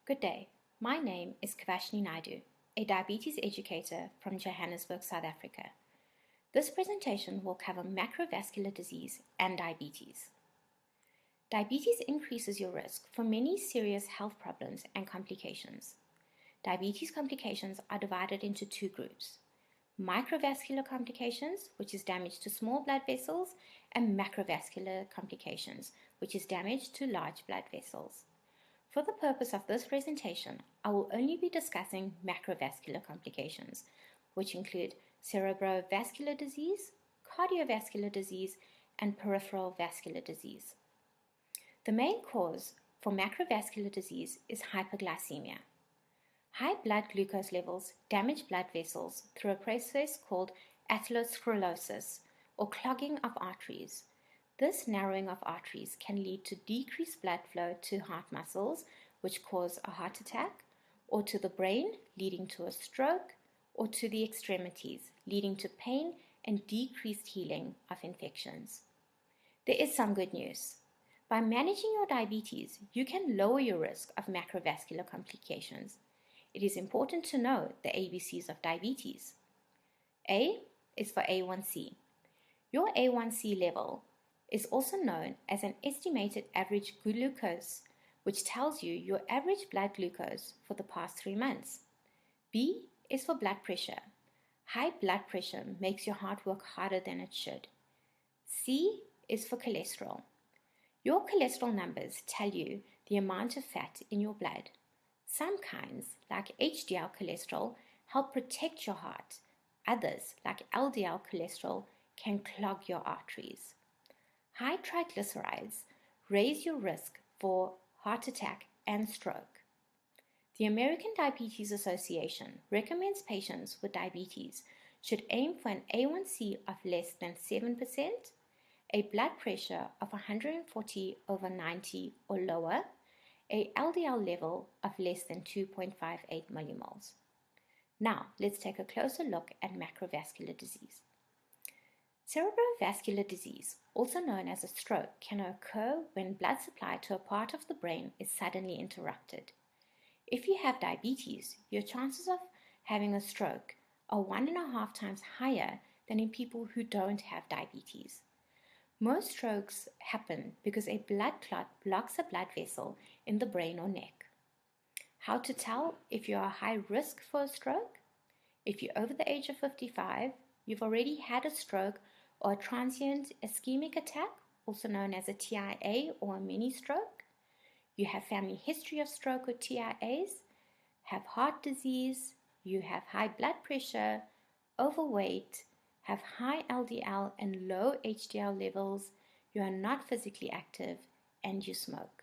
Good day. My name is Kavashni Naidu, a diabetes educator from Johannesburg, South Africa. This presentation will cover macrovascular disease and diabetes. Diabetes increases your risk for many serious health problems and complications. Diabetes complications are divided into two groups: microvascular complications, which is damage to small blood vessels, and macrovascular complications, which is damage to large blood vessels. For the purpose of this presentation, I will only be discussing macrovascular complications, which include cerebrovascular disease, cardiovascular disease, and peripheral vascular disease. The main cause for macrovascular disease is hyperglycemia. High blood glucose levels damage blood vessels through a process called atherosclerosis, or clogging of arteries. This narrowing of arteries can lead to decreased blood flow to heart muscles, which cause a heart attack, or to the brain, leading to a stroke, or to the extremities, leading to pain and decreased healing of infections. There is some good news. By managing your diabetes, you can lower your risk of macrovascular complications. It is important to know the ABCs of diabetes. A is for A1C. Your A1C level is also known as an estimated average glucose, which tells you your average blood glucose for the past 3 months. B is for blood pressure. High blood pressure makes your heart work harder than it should. C is for cholesterol. Your cholesterol numbers tell you the amount of fat in your blood. Some kinds, like HDL cholesterol, help protect your heart. Others, like LDL cholesterol, can clog your arteries. High triglycerides raise your risk for heart attack and stroke. The American Diabetes Association recommends patients with diabetes should aim for an A1C of less than 7%, a blood pressure of 140/90 or lower, a LDL level of less than 2.58 millimoles. Now, let's take a closer look at macrovascular disease. Cerebrovascular disease, also known as a stroke, can occur when blood supply to a part of the brain is suddenly interrupted. If you have diabetes, your chances of having a stroke are 1.5 times higher than in people who don't have diabetes. Most strokes happen because a blood clot blocks a blood vessel in the brain or neck. How to tell if you are high risk for a stroke? If you're over the age of 55, you've already had a stroke or a transient ischemic attack, also known as a TIA or a mini stroke. You have family history of stroke or TIAs, have heart disease, you have high blood pressure, overweight, have high LDL and low HDL levels, you are not physically active, and you smoke.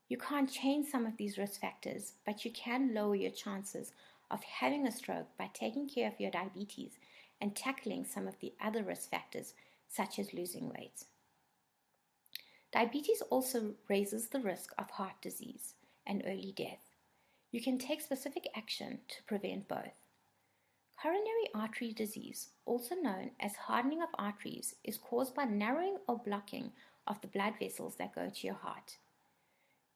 You can't change some of these risk factors, but you can lower your chances of having a stroke by taking care of your diabetes and tackling some of the other risk factors, such as losing weight. Diabetes also raises the risk of heart disease and early death. You can take specific action to prevent both. Coronary artery disease, also known as hardening of arteries, is caused by narrowing or blocking of the blood vessels that go to your heart.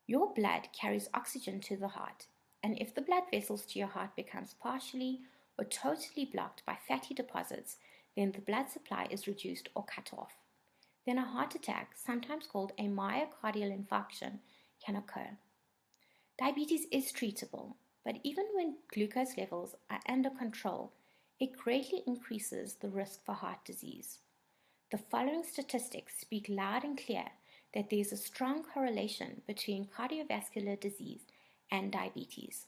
Your blood carries oxygen to the heart, and if the blood vessels to your heart becomes partially or totally blocked by fatty deposits, then the blood supply is reduced or cut off. Then a heart attack, sometimes called a myocardial infarction, can occur. Diabetes is treatable, but even when glucose levels are under control, it greatly increases the risk for heart disease. The following statistics speak loud and clear that there is a strong correlation between cardiovascular disease and diabetes.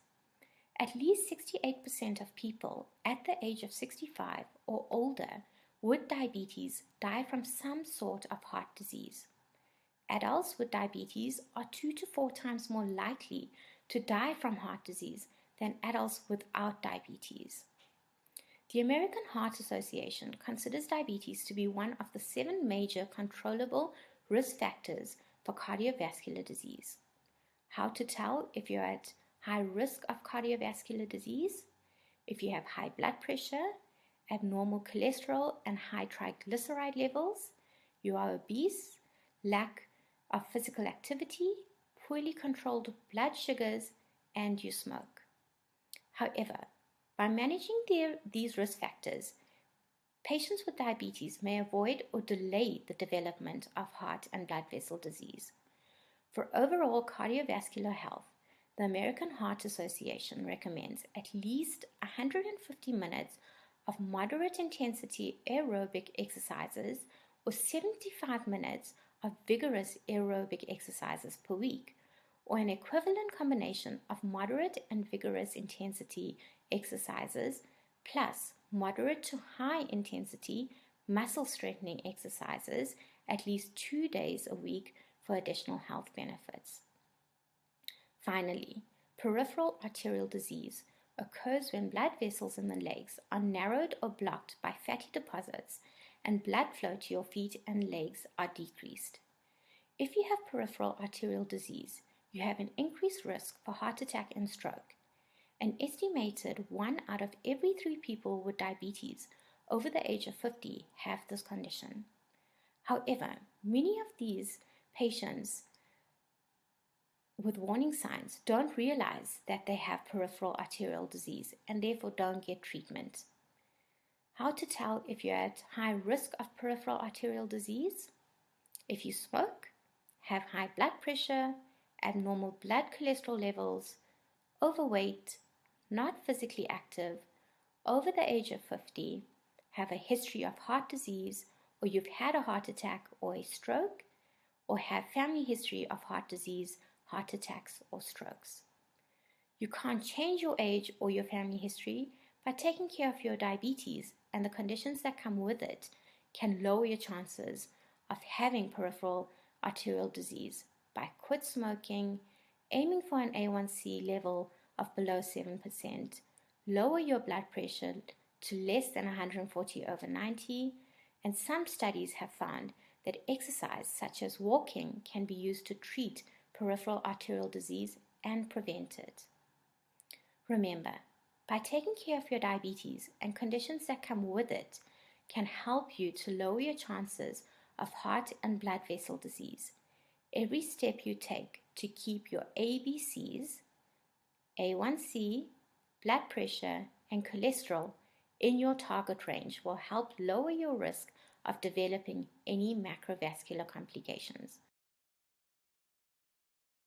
At least 68% of people at the age of 65 or older with diabetes die from some sort of heart disease. Adults with diabetes are 2 to 4 times more likely to die from heart disease than adults without diabetes. The American Heart Association considers diabetes to be one of the 7 major controllable risk factors for cardiovascular disease. How to tell if you're at high risk of cardiovascular disease? If you have high blood pressure, abnormal cholesterol and high triglyceride levels, you are obese, lack of physical activity, poorly controlled blood sugars, and you smoke. However, by managing these risk factors, patients with diabetes may avoid or delay the development of heart and blood vessel disease. For overall cardiovascular health, the American Heart Association recommends at least 150 minutes of moderate intensity aerobic exercises or 75 minutes of vigorous aerobic exercises per week, or an equivalent combination of moderate and vigorous intensity exercises plus moderate to high intensity muscle strengthening exercises at least 2 days a week for additional health benefits. Finally, peripheral arterial disease occurs when blood vessels in the legs are narrowed or blocked by fatty deposits and blood flow to your feet and legs are decreased. If you have peripheral arterial disease, you have an increased risk for heart attack and stroke. An estimated 1 out of every 3 people with diabetes over the age of 50 have this condition. However, many of these patients with warning signs don't realize that they have peripheral arterial disease and therefore don't get treatment. How to tell if you're at high risk of peripheral arterial disease? If you smoke, have high blood pressure, abnormal blood cholesterol levels, overweight, not physically active, over the age of 50, have a history of heart disease, or you've had a heart attack or a stroke, or have family history of heart disease, heart attacks, or strokes. You can't change your age or your family history, but taking care of your diabetes and the conditions that come with it can lower your chances of having peripheral arterial disease by quit smoking, aiming for an A1C level of below 7%, lower your blood pressure to less than 140/90, and some studies have found that exercise such as walking can be used to treat peripheral arterial disease and prevent it. Remember, by taking care of your diabetes and conditions that come with it can help you to lower your chances of heart and blood vessel disease. Every step you take to keep your ABCs, A1C, blood pressure, and cholesterol in your target range will help lower your risk of developing any macrovascular complications.